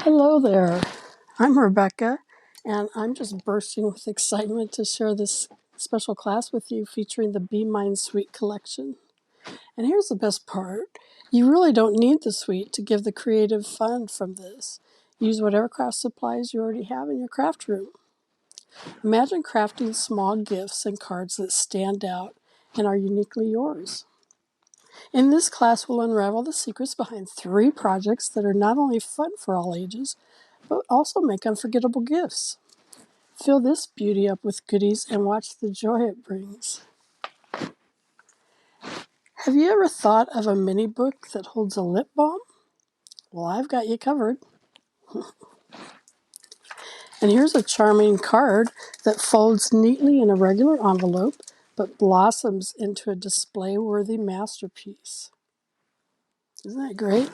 Hello there. I'm Rebecca, and I'm just bursting with excitement to share this special class with you featuring the Be Mine Suite collection. And here's the best part. You really don't need the suite to give the creative fun from this. Use whatever craft supplies you already have in your craft room. Imagine crafting small gifts and cards that stand out and are uniquely yours. In this class, we'll unravel the secrets behind 3 projects that are not only fun for all ages, but also make unforgettable gifts. Fill this beauty up with goodies and watch the joy it brings. Have you ever thought of a mini book that holds a lip balm? Well, I've got you covered. And here's a charming card that folds neatly in a regular envelope, but blossoms into a display-worthy masterpiece. Isn't that great?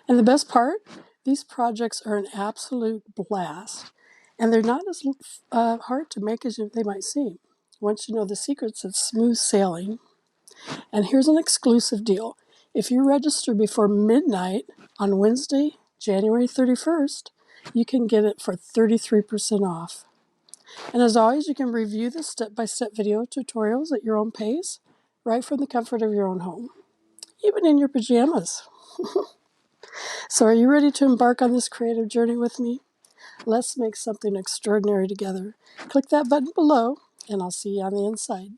And the best part? These projects are an absolute blast. And they're not as hard to make as they might seem. Once you know the secrets, it's smooth sailing. And here's an exclusive deal. If you register before midnight on Wednesday, January 31st, you can get it for 33% off. And as always, you can review the step-by-step video tutorials at your own pace, right from the comfort of your own home, even in your pajamas. So are you ready to embark on this creative journey with me? Let's make something extraordinary together. Click that button below, and I'll see you on the inside.